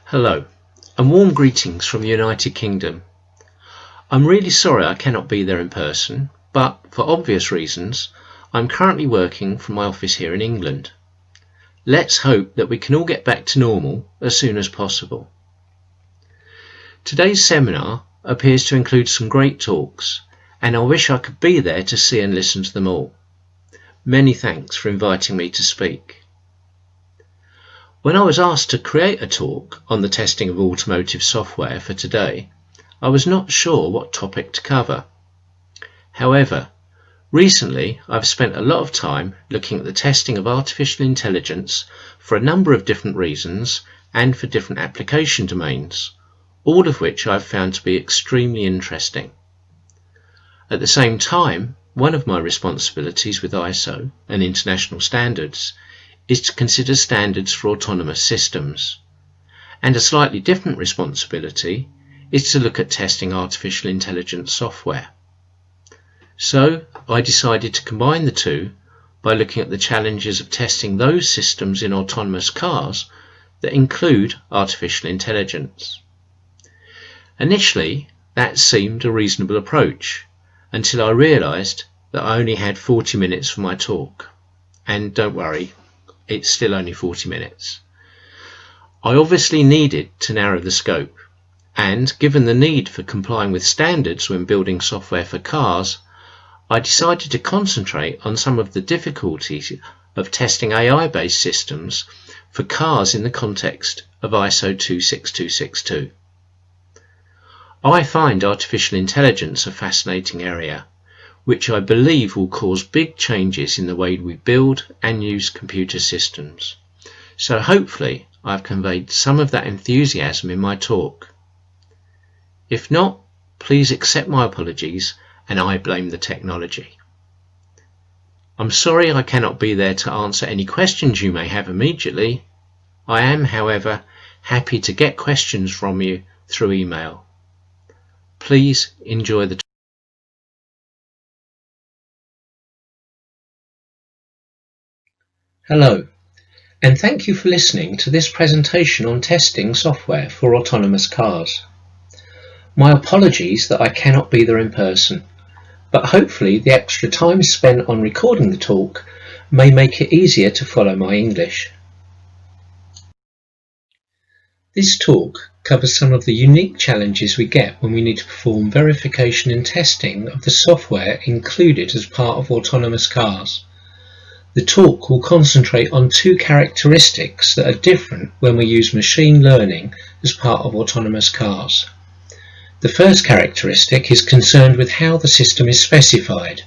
Hello, and warm greetings from the United Kingdom. I'm really sorry I cannot be there in person, but for obvious reasons, I'm currently working from my office here in England. Let's hope that we can all get back to normal as soon as possible. Today's seminar appears to include some great talks, and I wish I could be there to see and listen to them all. Many thanks for inviting me to speak. When I was asked to create a talk on the testing of automotive software for today, I was not sure what topic to cover. However, recently I've spent a lot of time looking at the testing of artificial intelligence for a number of different reasons and for different application domains, all of which I've found to be extremely interesting. At the same time, one of my responsibilities with ISO and international standards is to consider standards for autonomous systems, and a slightly different responsibility is to look at testing artificial intelligence software. So I decided to combine the two by looking at the challenges of testing those systems in autonomous cars that include artificial intelligence. Initially, that seemed a reasonable approach until I realised that I only had 40 minutes for my talk. And don't worry, it's still only 40 minutes. I obviously needed to narrow the scope, and given the need for complying with standards when building software for cars, I decided to concentrate on some of the difficulties of testing AI-based systems for cars in the context of ISO 26262. I find artificial intelligence a fascinating area, which I believe will cause big changes in the way we build and use computer systems. So hopefully I've conveyed some of that enthusiasm in my talk. If not, please accept my apologies and I blame the technology. I'm sorry I cannot be there to answer any questions you may have immediately. I am, however, happy to get questions from you through email. Please enjoy the talk. Hello, and thank you for listening to this presentation on testing software for autonomous cars. My apologies that I cannot be there in person, but hopefully the extra time spent on recording the talk may make it easier to follow my English. This talk covers some of the unique challenges we get when we need to perform verification and testing of the software included as part of autonomous cars. The talk will concentrate on two characteristics that are different when we use machine learning as part of autonomous cars. The first characteristic is concerned with how the system is specified,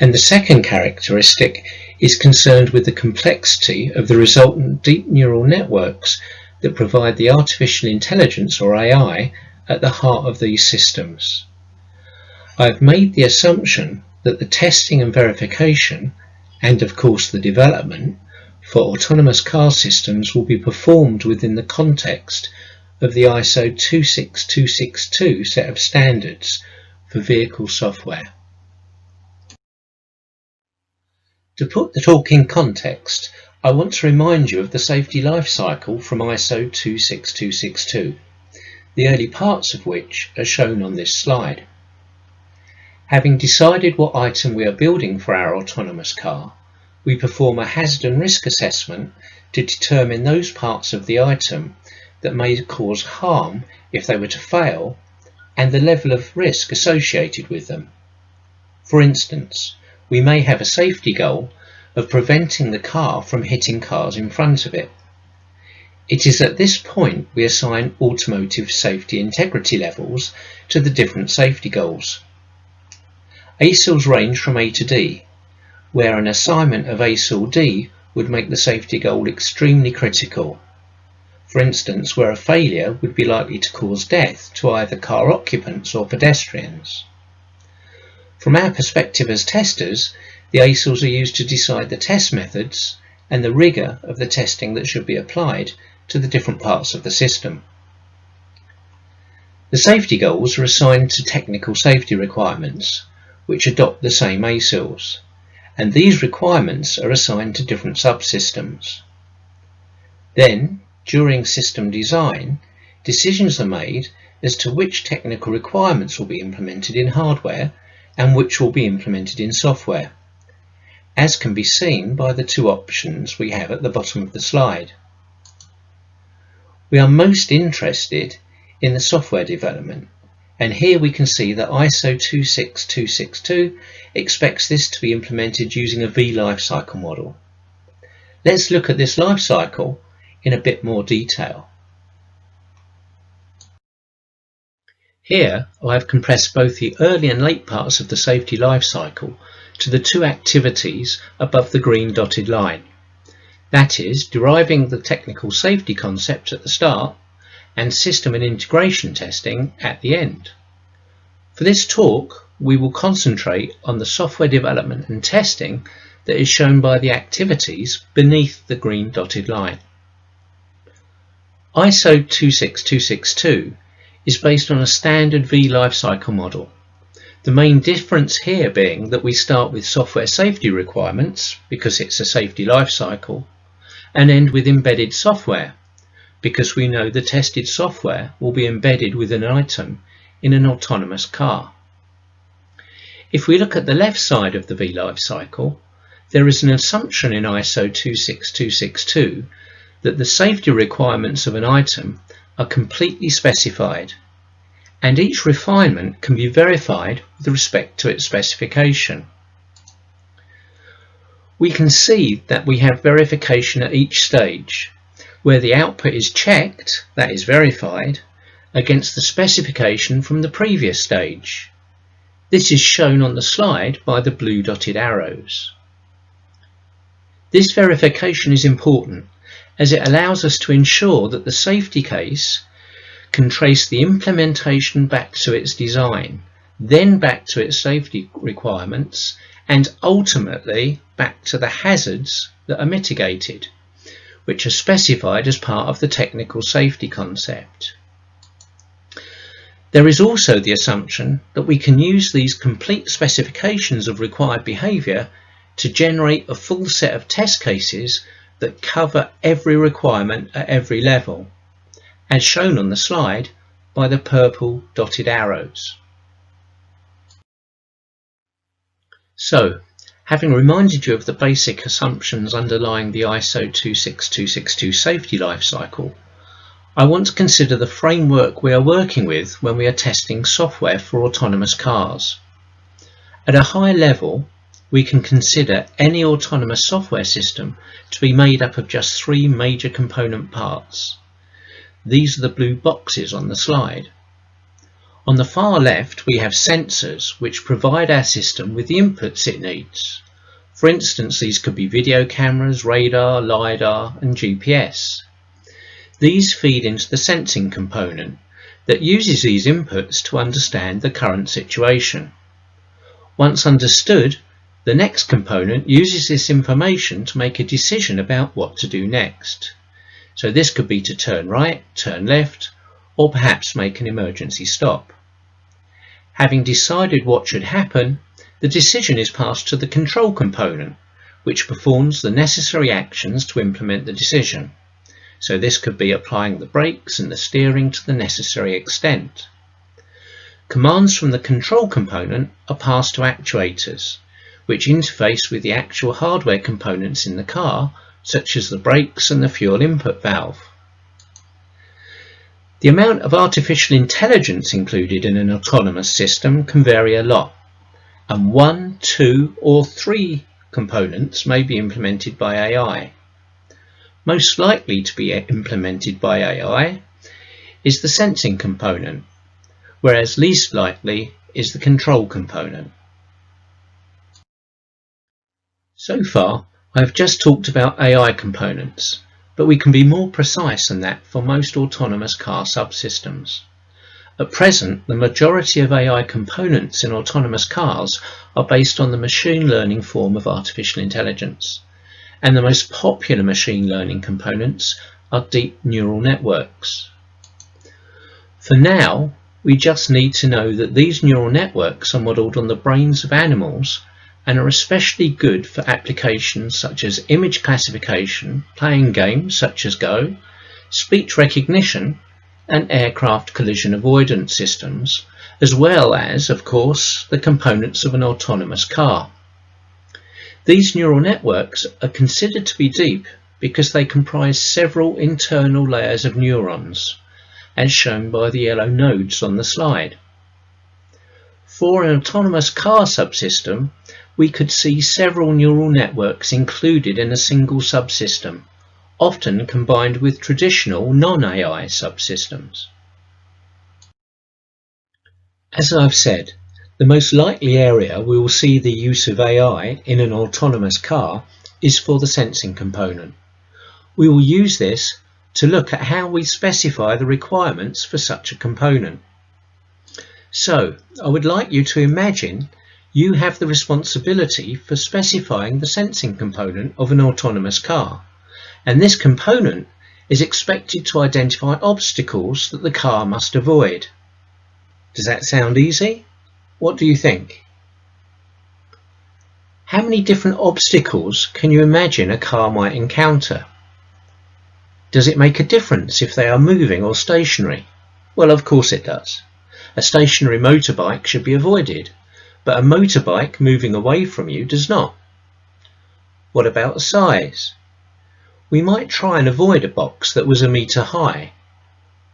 and the second characteristic is concerned with the complexity of the resultant deep neural networks that provide the artificial intelligence, or AI, at the heart of these systems. I have made the assumption that the testing and verification, and of course the development, for autonomous car systems will be performed within the context of the ISO 26262 set of standards for vehicle software. To put the talk in context, I want to remind you of the safety life cycle from ISO 26262, the early parts of which are shown on this slide. Having decided what item we are building for our autonomous car, we perform a hazard and risk assessment to determine those parts of the item that may cause harm if they were to fail, and the level of risk associated with them. For instance, we may have a safety goal of preventing the car from hitting cars in front of it. It is at this point we assign automotive safety integrity levels to the different safety goals. ASILs range from A to D, where an assignment of ASIL D would make the safety goal extremely critical. For instance, where a failure would be likely to cause death to either car occupants or pedestrians. From our perspective as testers, the ASILs are used to decide the test methods and the rigour of the testing that should be applied to the different parts of the system. The safety goals are assigned to technical safety requirements, which adopt the same ASILs, and these requirements are assigned to different subsystems. Then, during system design, decisions are made as to which technical requirements will be implemented in hardware and which will be implemented in software, as can be seen by the two options we have at the bottom of the slide. We are most interested in the software development, and here we can see that ISO 26262 expects this to be implemented using a V lifecycle model. Let's look at this lifecycle in a bit more detail. Here I have compressed both the early and late parts of the safety lifecycle to the two activities above the green dotted line. That is, deriving the technical safety concept at the start and system and integration testing at the end. For this talk, we will concentrate on the software development and testing that is shown by the activities beneath the green dotted line. ISO 26262 is based on a standard V lifecycle model. The main difference here being that we start with software safety requirements, because it's a safety lifecycle, and end with embedded software, because we know the tested software will be embedded with an item in an autonomous car. If we look at the left side of the V lifecycle, there is an assumption in ISO 26262 that the safety requirements of an item are completely specified, and each refinement can be verified with respect to its specification. We can see that we have verification at each stage, where the output is checked, that is verified, against the specification from the previous stage. This is shown on the slide by the blue dotted arrows. This verification is important as it allows us to ensure that the safety case can trace the implementation back to its design, then back to its safety requirements, and ultimately back to the hazards that are mitigated, which are specified as part of the technical safety concept. There is also the assumption that we can use these complete specifications of required behaviour to generate a full set of test cases that cover every requirement at every level, as shown on the slide by the purple dotted arrows. So, having reminded you of the basic assumptions underlying the ISO 26262 safety lifecycle, I want to consider the framework we are working with when we are testing software for autonomous cars. At a high level, we can consider any autonomous software system to be made up of just three major component parts. These are the blue boxes on the slide. On the far left, we have sensors which provide our system with the inputs it needs. For instance, these could be video cameras, radar, LiDAR, and GPS. These feed into the sensing component that uses these inputs to understand the current situation. Once understood, the next component uses this information to make a decision about what to do next. So this could be to turn right, turn left, or perhaps make an emergency stop. Having decided what should happen, the decision is passed to the control component, which performs the necessary actions to implement the decision. So this could be applying the brakes and the steering to the necessary extent. Commands from the control component are passed to actuators, which interface with the actual hardware components in the car, such as the brakes and the fuel input valve. The amount of artificial intelligence included in an autonomous system can vary a lot, and 1, 2, or 3 components may be implemented by AI. Most likely to be implemented by AI is the sensing component, whereas least likely is the control component. So far, I have just talked about AI components, but we can be more precise than that for most autonomous car subsystems. At present, the majority of AI components in autonomous cars are based on the machine learning form of artificial intelligence, and the most popular machine learning components are deep neural networks. For now, we just need to know that these neural networks are modelled on the brains of animals and are especially good for applications such as image classification, playing games such as Go, speech recognition and aircraft collision avoidance systems, as well as, of course, the components of an autonomous car. These neural networks are considered to be deep because they comprise several internal layers of neurons, as shown by the yellow nodes on the slide. For an autonomous car subsystem, we could see several neural networks included in a single subsystem, often combined with traditional non-AI subsystems. As I've said, the most likely area we will see the use of AI in an autonomous car is for the sensing component. We will use this to look at how we specify the requirements for such a component. So, I would like you to imagine you have the responsibility for specifying the sensing component of an autonomous car, and this component is expected to identify obstacles that the car must avoid. Does that sound easy? What do you think? How many different obstacles can you imagine a car might encounter? Does it make a difference if they are moving or stationary? Well, of course it does. A stationary motorbike should be avoided, but a motorbike moving away from you does not. What about the size? We might try and avoid a box that was a metre high,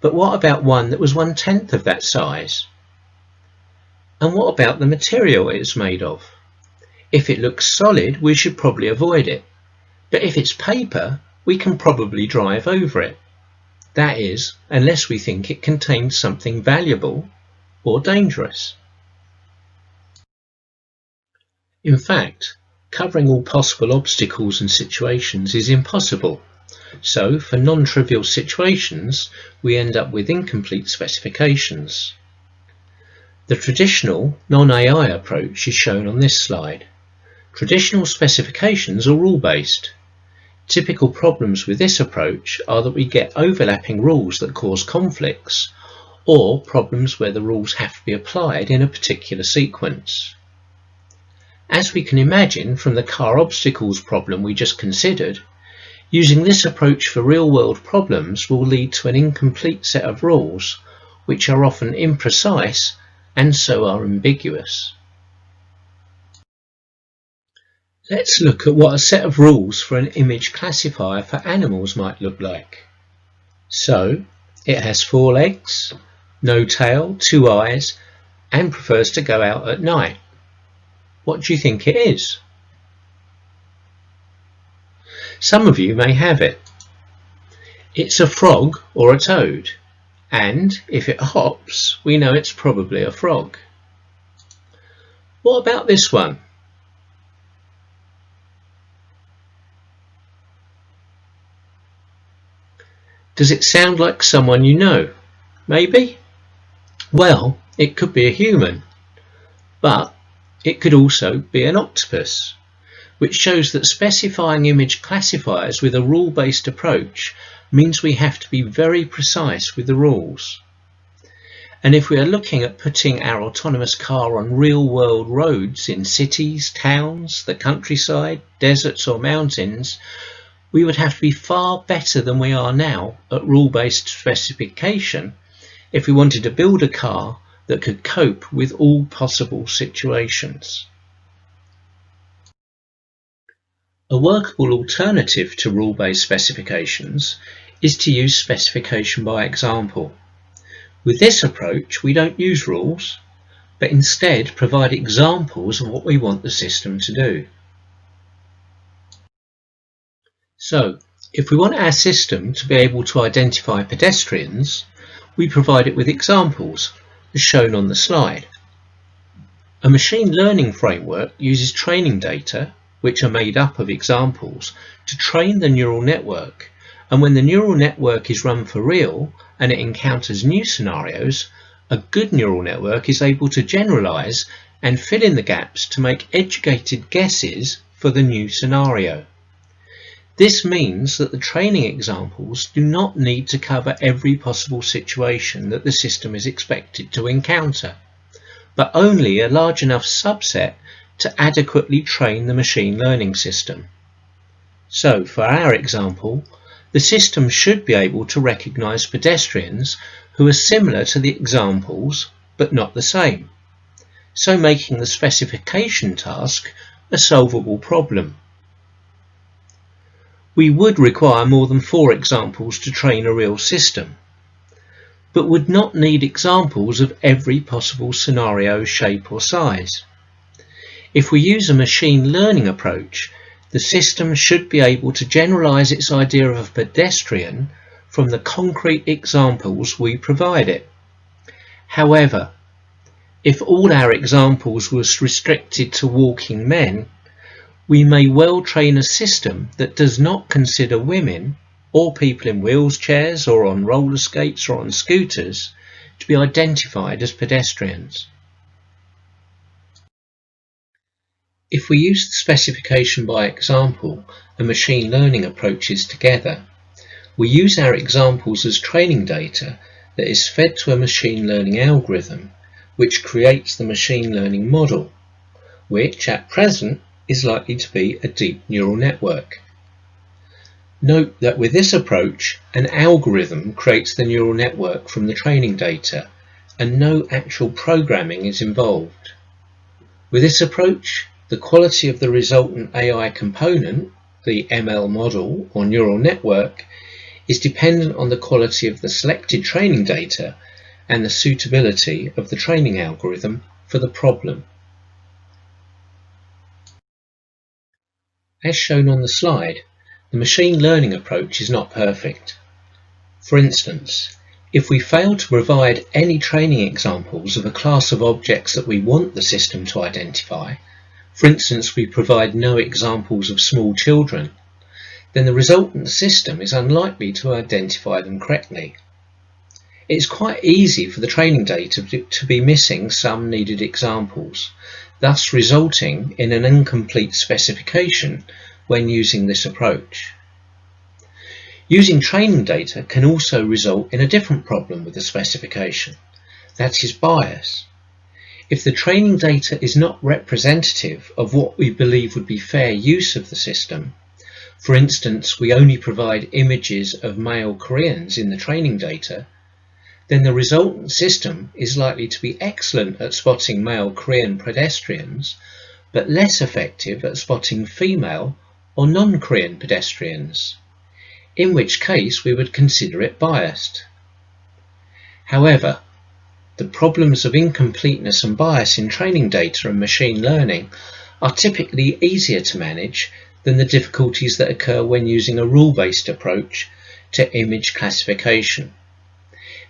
but what about one that was 1/10 of that size? And what about the material it is made of? If it looks solid, we should probably avoid it, but if it's paper, we can probably drive over it. That is, unless we think it contains something valuable or dangerous. In fact, covering all possible obstacles and situations is impossible, so for non-trivial situations we end up with incomplete specifications. The traditional non-AI approach is shown on this slide. Traditional specifications are rule-based. Typical problems with this approach are that we get overlapping rules that cause conflicts, or problems where the rules have to be applied in a particular sequence. As we can imagine from the car obstacles problem we just considered, using this approach for real-world problems will lead to an incomplete set of rules, which are often imprecise and so are ambiguous. Let's look at what a set of rules for an image classifier for animals might look like. So, it has 4 legs, no tail, 2 eyes, and prefers to go out at night. What do you think it is? Some of you may have it. It's a frog or a toad, and if it hops, we know it's probably a frog. What about this one? Does it sound like someone you know? Maybe? Well, it could be a human, but it could also be an octopus, which shows that specifying image classifiers with a rule-based approach means we have to be very precise with the rules. And if we are looking at putting our autonomous car on real-world roads in cities, towns, the countryside, deserts or mountains, we would have to be far better than we are now at rule-based specification if we wanted to build a car that could cope with all possible situations. A workable alternative to rule-based specifications is to use specification by example. With this approach, we don't use rules, but instead provide examples of what we want the system to do. So, if we want our system to be able to identify pedestrians, we provide it with examples, as shown on the slide. A machine learning framework uses training data, which are made up of examples, to train the neural network, and when the neural network is run for real and it encounters new scenarios, a good neural network is able to generalize and fill in the gaps to make educated guesses for the new scenario. This means that the training examples do not need to cover every possible situation that the system is expected to encounter, but only a large enough subset to adequately train the machine learning system. So, for our example, the system should be able to recognise pedestrians who are similar to the examples but not the same, so making the specification task a solvable problem. We would require more than 4 examples to train a real system, but would not need examples of every possible scenario, shape or size. If we use a machine learning approach, the system should be able to generalise its idea of a pedestrian from the concrete examples we provide it. However, if all our examples was restricted to walking men, we may well train a system that does not consider women or people in wheelchairs or on roller skates or on scooters to be identified as pedestrians. If we use the specification by example and machine learning approaches together, we use our examples as training data that is fed to a machine learning algorithm which creates the machine learning model, which at present is likely to be a deep neural network. Note that with this approach, an algorithm creates the neural network from the training data and no actual programming is involved. With this approach, the quality of the resultant AI component, the ML model or neural network, is dependent on the quality of the selected training data and the suitability of the training algorithm for the problem. As shown on the slide, the machine learning approach is not perfect. For instance, if we fail to provide any training examples of a class of objects that we want the system to identify, for instance, we provide no examples of small children, then the resultant system is unlikely to identify them correctly. It is quite easy for the training data to be missing some needed examples, thus resulting in an incomplete specification when using this approach. Using training data can also result in a different problem with the specification, that is bias. If the training data is not representative of what we believe would be fair use of the system, for instance, we only provide images of male Koreans in the training data, then the resultant system is likely to be excellent at spotting male Korean pedestrians, but less effective at spotting female or non-Korean pedestrians, in which case we would consider it biased. However, the problems of incompleteness and bias in training data and machine learning are typically easier to manage than the difficulties that occur when using a rule-based approach to image classification.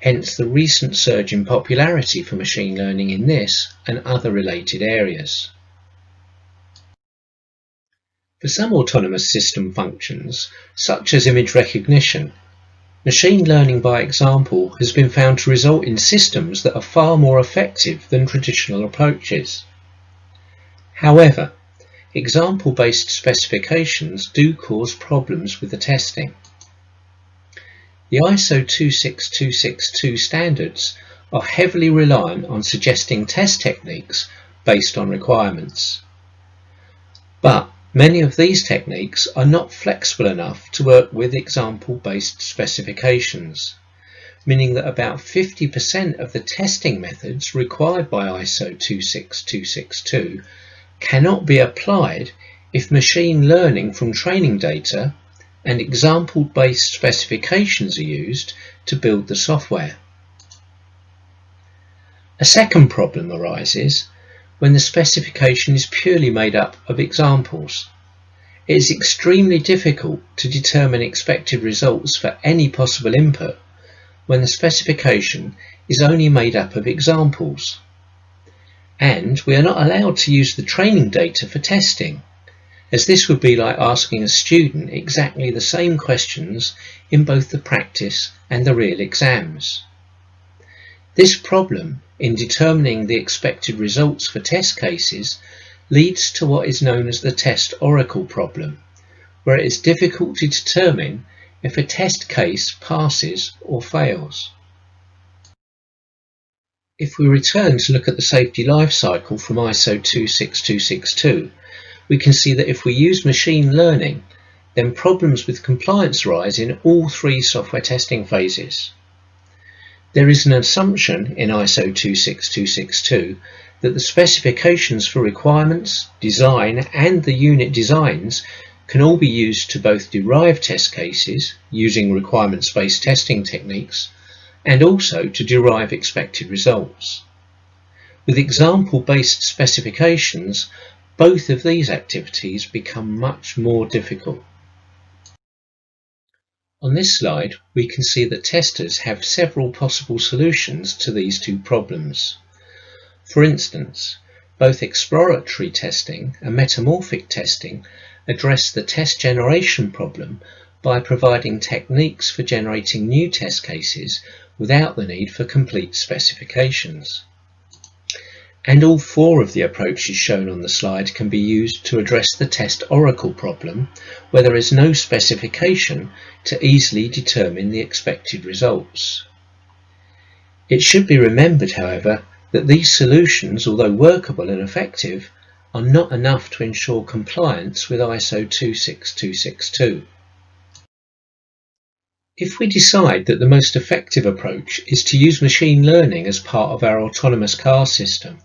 Hence the recent surge in popularity for machine learning in this and other related areas. For some autonomous system functions, such as image recognition, machine learning by example has been found to result in systems that are far more effective than traditional approaches. However, example-based specifications do cause problems with the testing. The ISO 26262 standards are heavily reliant on suggesting test techniques based on requirements. But many of these techniques are not flexible enough to work with example-based specifications, meaning that about 50% of the testing methods required by ISO 26262 cannot be applied if machine learning from training data and example-based specifications are used to build the software. A second problem arises when the specification is purely made up of examples. It is extremely difficult to determine expected results for any possible input when the specification is only made up of examples. And we are not allowed to use the training data for testing, as this would be like asking a student exactly the same questions in both the practice and the real exams. This problem in determining the expected results for test cases leads to what is known as the test oracle problem, where it is difficult to determine if a test case passes or fails. If we return to look at the safety life cycle from ISO 26262, we can see that if we use machine learning, then problems with compliance arise in all three software testing phases. There is an assumption in ISO 26262 that the specifications for requirements, design and the unit designs can all be used to both derive test cases using requirements-based testing techniques and also to derive expected results. With example-based specifications, both of these activities become much more difficult. On this slide, we can see that testers have several possible solutions to these two problems. For instance, both exploratory testing and metamorphic testing address the test generation problem by providing techniques for generating new test cases without the need for complete specifications. And all four of the approaches shown on the slide can be used to address the test oracle problem, where there is no specification to easily determine the expected results. It should be remembered, however, that these solutions, although workable and effective, are not enough to ensure compliance with ISO 26262. If we decide that the most effective approach is to use machine learning as part of our autonomous car system,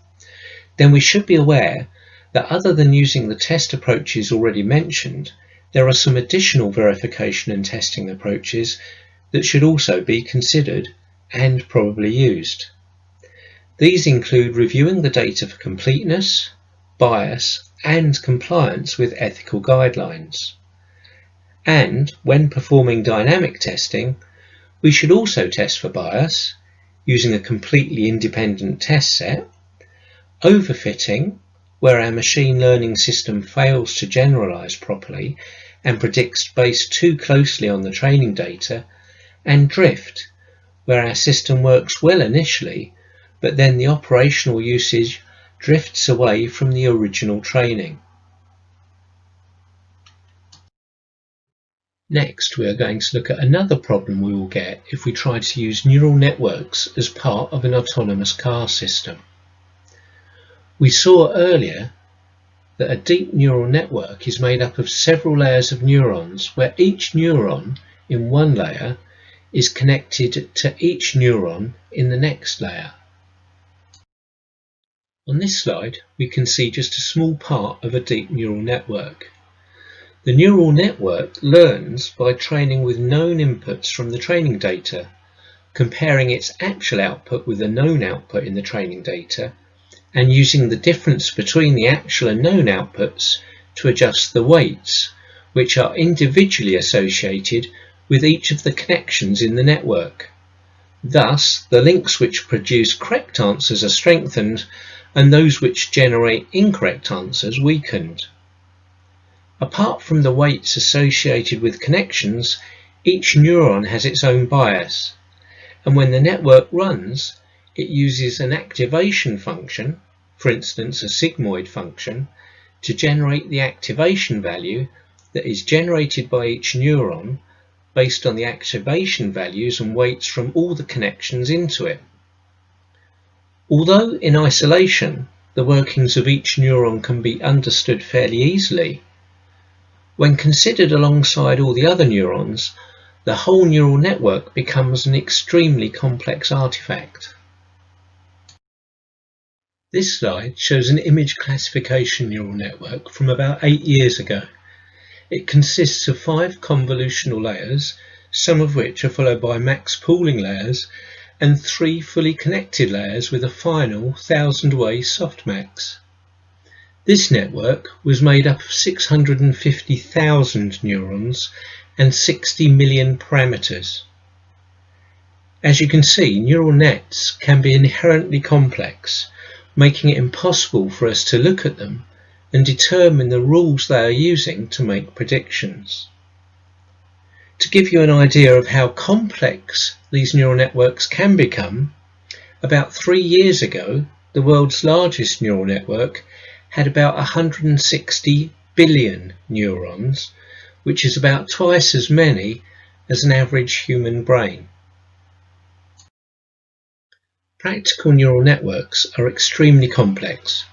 then we should be aware that other than using the test approaches already mentioned, there are some additional verification and testing approaches that should also be considered and probably used. These include reviewing the data for completeness, bias, and compliance with ethical guidelines. And when performing dynamic testing, we should also test for bias using a completely independent test set, overfitting, where our machine learning system fails to generalize properly and predicts based too closely on the training data, and drift, where our system works well initially, but then the operational usage drifts away from the original training. Next, we are going to look at another problem we will get if we try to use neural networks as part of an autonomous car system. We saw earlier that a deep neural network is made up of several layers of neurons, where each neuron in one layer is connected to each neuron in the next layer. On this slide, we can see just a small part of a deep neural network. The neural network learns by training with known inputs from the training data, comparing its actual output with the known output in the training data, and using the difference between the actual and known outputs to adjust the weights, which are individually associated with each of the connections in the network. Thus, the links which produce correct answers are strengthened and those which generate incorrect answers weakened. Apart from the weights associated with connections, each neuron has its own bias, and when the network runs, it uses an activation function, for instance a sigmoid function, to generate the activation value that is generated by each neuron based on the activation values and weights from all the connections into it. Although in isolation the workings of each neuron can be understood fairly easily, when considered alongside all the other neurons, the whole neural network becomes an extremely complex artifact. This slide shows an image classification neural network from about 8 years ago. It consists of 5 convolutional layers, some of which are followed by max pooling layers, and 3 fully connected layers with a final 1000-way softmax. This network was made up of 650,000 neurons and 60 million parameters. As you can see, neural nets can be inherently complex, making it impossible for us to look at them and determine the rules they are using to make predictions. To give you an idea of how complex these neural networks can become, about 3 years ago, the world's largest neural network had about 160 billion neurons, which is about twice as many as an average human brain. Practical neural networks are extremely complex,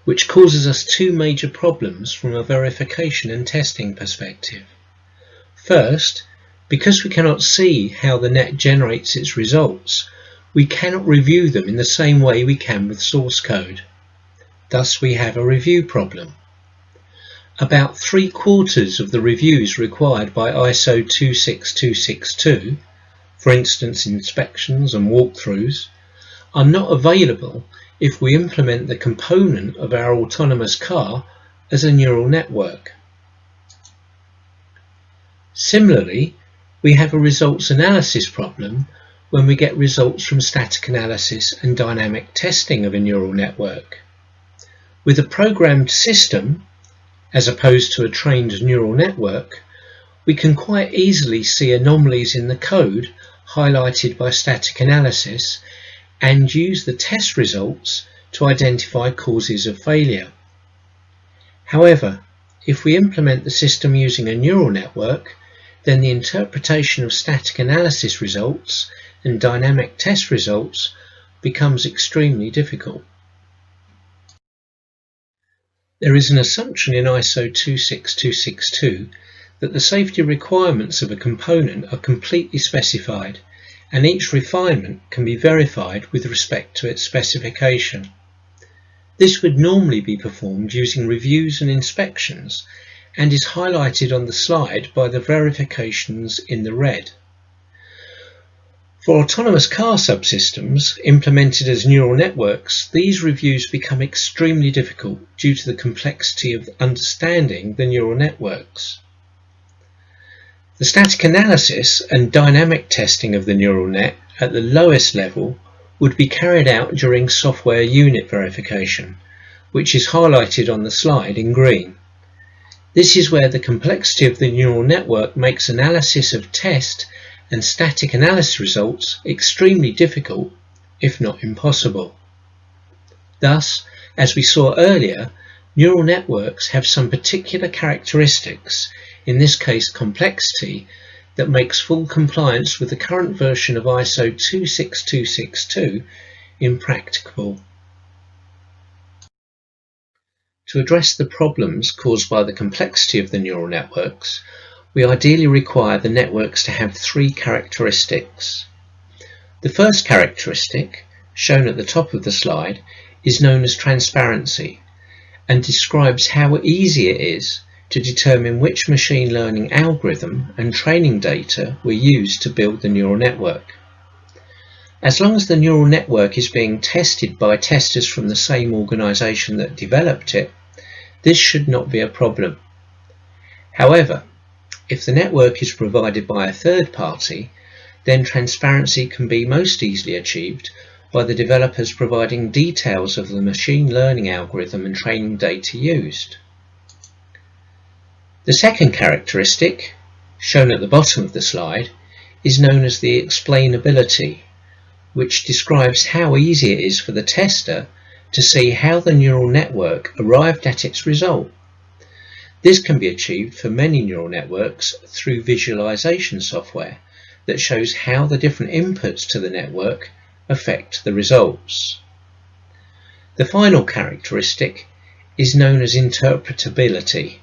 which causes us 2 major problems from a verification and testing perspective. First, because we cannot see how the net generates its results, we cannot review them in the same way we can with source code. Thus we have a review problem. About 3/4 of the reviews required by ISO 26262, for instance inspections and walkthroughs, are not available if we implement the component of our autonomous car as a neural network. Similarly, we have a results analysis problem when we get results from static analysis and dynamic testing of a neural network. With a programmed system, as opposed to a trained neural network, we can quite easily see anomalies in the code highlighted by static analysis and use the test results to identify causes of failure. However, if we implement the system using a neural network, then the interpretation of static analysis results and dynamic test results becomes extremely difficult. There is an assumption in ISO 26262 that the safety requirements of a component are completely specified, and each refinement can be verified with respect to its specification. This would normally be performed using reviews and inspections, and is highlighted on the slide by the verifications in the red. For autonomous car subsystems implemented as neural networks, these reviews become extremely difficult due to the complexity of understanding the neural networks. The static analysis and dynamic testing of the neural net at the lowest level would be carried out during software unit verification, which is highlighted on the slide in green. This is where the complexity of the neural network makes analysis of test and static analysis results extremely difficult, if not impossible. Thus, as we saw earlier, neural networks have some particular characteristics, in this case complexity, that makes full compliance with the current version of ISO 26262 impracticable. To address the problems caused by the complexity of the neural networks, we ideally require the networks to have 3 characteristics. The first characteristic, shown at the top of the slide, is known as transparency and describes how easy it is to determine which machine learning algorithm and training data were used to build the neural network. As long as the neural network is being tested by testers from the same organization that developed it, this should not be a problem. However, if the network is provided by a third party, then transparency can be most easily achieved by the developers providing details of the machine learning algorithm and training data used. The second characteristic, shown at the bottom of the slide, is known as the explainability, which describes how easy it is for the tester to see how the neural network arrived at its result. This can be achieved for many neural networks through visualization software that shows how the different inputs to the network affect the results. The final characteristic is known as interpretability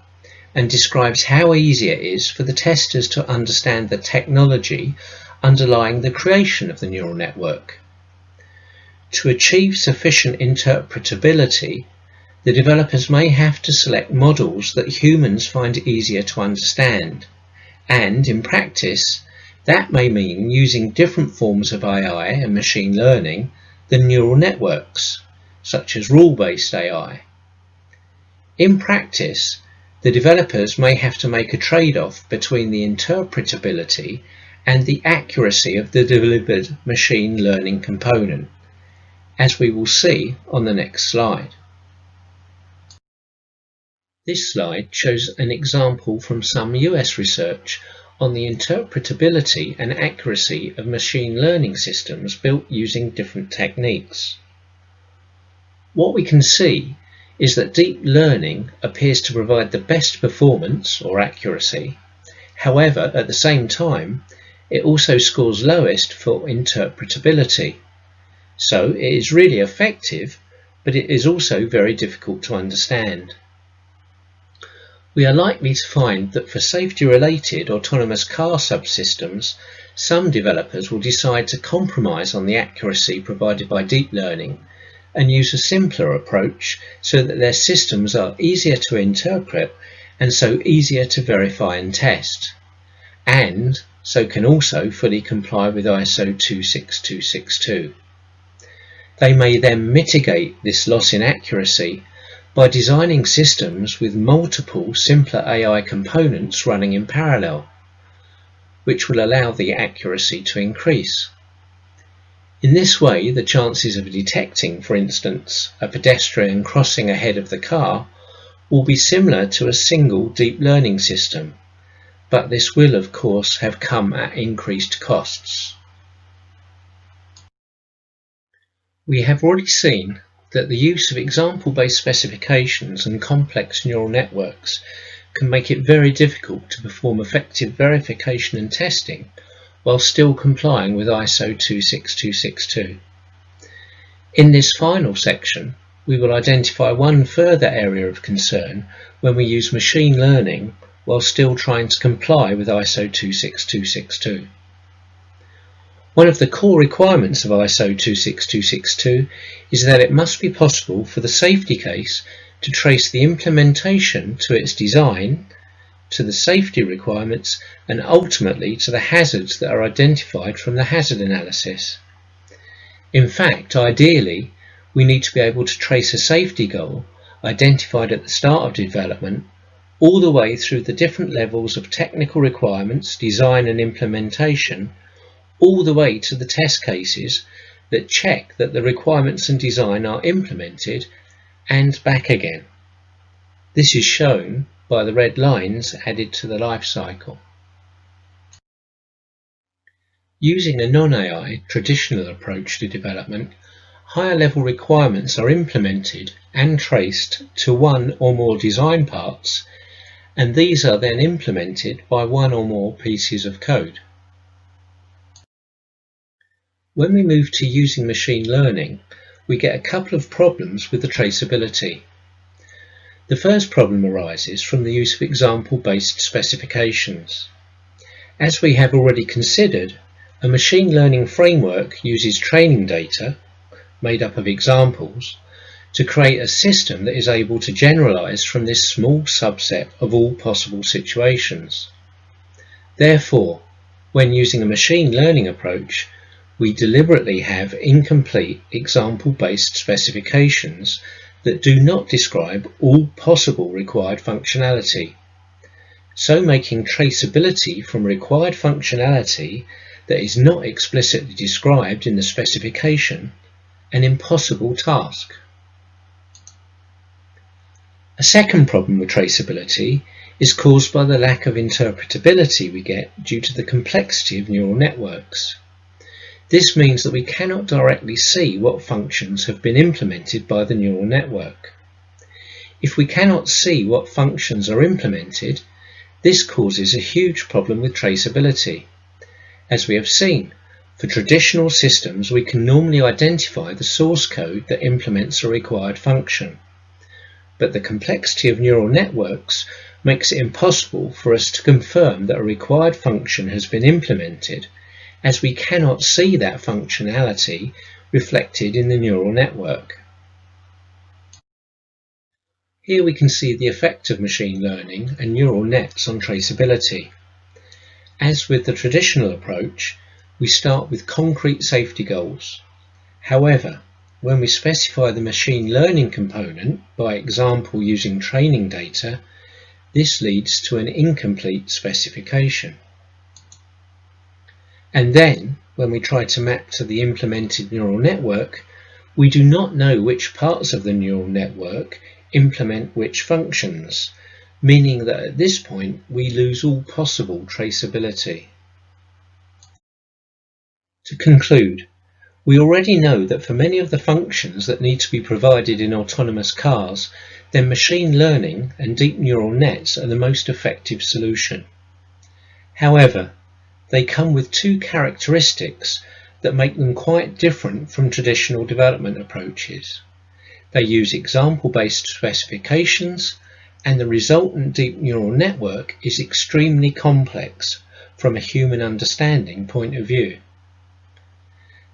and describes how easy it is for the testers to understand the technology underlying the creation of the neural network. To achieve sufficient interpretability, the developers may have to select models that humans find easier to understand, and in practice, that may mean using different forms of AI and machine learning than neural networks, such as rule-based AI. In practice, the developers may have to make a trade-off between the interpretability and the accuracy of the delivered machine learning component, as we will see on the next slide. This slide shows an example from some US research on the interpretability and accuracy of machine learning systems built using different techniques. What we can see is that deep learning appears to provide the best performance or accuracy. However, at the same time, it also scores lowest for interpretability. So it is really effective, but it is also very difficult to understand. We are likely to find that for safety-related autonomous car subsystems, some developers will decide to compromise on the accuracy provided by deep learning and use a simpler approach so that their systems are easier to interpret and so easier to verify and test, and so can also fully comply with ISO 26262. They may then mitigate this loss in accuracy by designing systems with multiple simpler AI components running in parallel, which will allow the accuracy to increase. In this way, the chances of detecting, for instance, a pedestrian crossing ahead of the car will be similar to a single deep learning system, but this will of course have come at increased costs. We have already seen that the use of example-based specifications and complex neural networks can make it very difficult to perform effective verification and testing while still complying with ISO 26262. In this final section, we will identify one further area of concern when we use machine learning while still trying to comply with ISO 26262. One of the core requirements of ISO 26262 is that it must be possible for the safety case to trace the implementation to its design, to the safety requirements, and ultimately to the hazards that are identified from the hazard analysis. In fact, ideally, we need to be able to trace a safety goal identified at the start of development all the way through the different levels of technical requirements, design and implementation, all the way to the test cases that check that the requirements and design are implemented and back again. This is shown by the red lines added to the life cycle. Using a non-AI traditional approach to development, higher level requirements are implemented and traced to one or more design parts, and these are then implemented by one or more pieces of code. When we move to using machine learning, we get a couple of problems with the traceability. The first problem arises from the use of example-based specifications. As we have already considered, a machine learning framework uses training data, made up of examples, to create a system that is able to generalize from this small subset of all possible situations. Therefore, when using a machine learning approach, we deliberately have incomplete example-based specifications that do not describe all possible required functionality, so making traceability from required functionality that is not explicitly described in the specification an impossible task. A second problem with traceability is caused by the lack of interpretability we get due to the complexity of neural networks. This means that we cannot directly see what functions have been implemented by the neural network. If we cannot see what functions are implemented, this causes a huge problem with traceability. As we have seen, for traditional systems we can normally identify the source code that implements a required function. But the complexity of neural networks makes it impossible for us to confirm that a required function has been implemented, as we cannot see that functionality reflected in the neural network. Here we can see the effect of machine learning and neural nets on traceability. As with the traditional approach, we start with concrete safety goals. However, when we specify the machine learning component, by example using training data, this leads to an incomplete specification. And then, when we try to map to the implemented neural network, we do not know which parts of the neural network implement which functions, meaning that at this point we lose all possible traceability. To conclude, we already know that for many of the functions that need to be provided in autonomous cars, then machine learning and deep neural nets are the most effective solution. However, they come with two characteristics that make them quite different from traditional development approaches. They use example-based specifications and the resultant deep neural network is extremely complex from a human understanding point of view.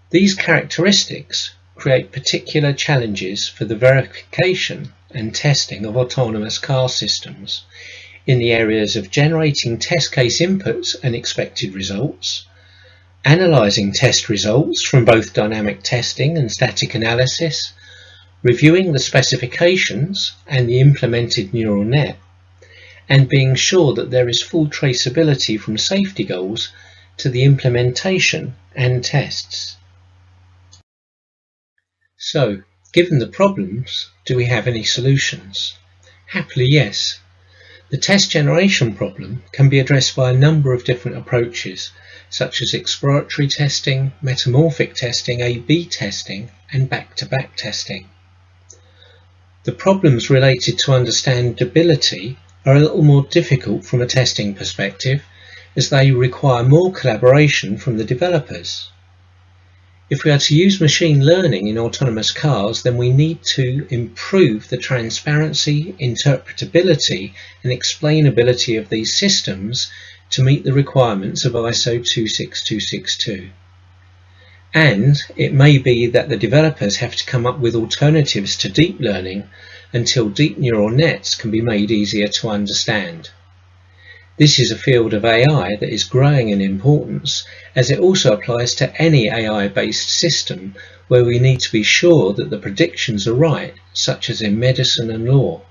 These characteristics create particular challenges for the verification and testing of autonomous car systems in the areas of generating test case inputs and expected results, analysing test results from both dynamic testing and static analysis, reviewing the specifications and the implemented neural net, and being sure that there is full traceability from safety goals to the implementation and tests. So, given the problems, do we have any solutions? Happily, yes. The test generation problem can be addressed by a number of different approaches, such as exploratory testing, metamorphic testing, A/B testing, and back-to-back testing. The problems related to understandability are a little more difficult from a testing perspective, as they require more collaboration from the developers. If we are to use machine learning in autonomous cars, then we need to improve the transparency, interpretability and explainability of these systems to meet the requirements of ISO 26262. And it may be that the developers have to come up with alternatives to deep learning until deep neural nets can be made easier to understand. This is a field of AI that is growing in importance, as it also applies to any AI-based system where we need to be sure that the predictions are right, such as in medicine and law.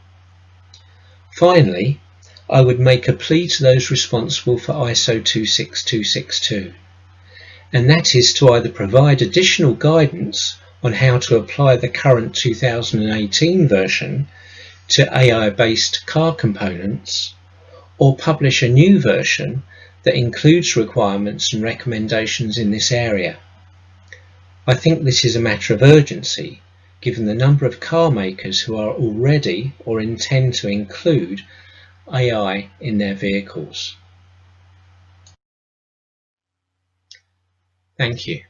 Finally, I would make a plea to those responsible for ISO 26262, and that is to either provide additional guidance on how to apply the current 2018 version to AI-based car components, or publish a new version that includes requirements and recommendations in this area. I think this is a matter of urgency, given the number of car makers who are already or intend to include AI in their vehicles. Thank you.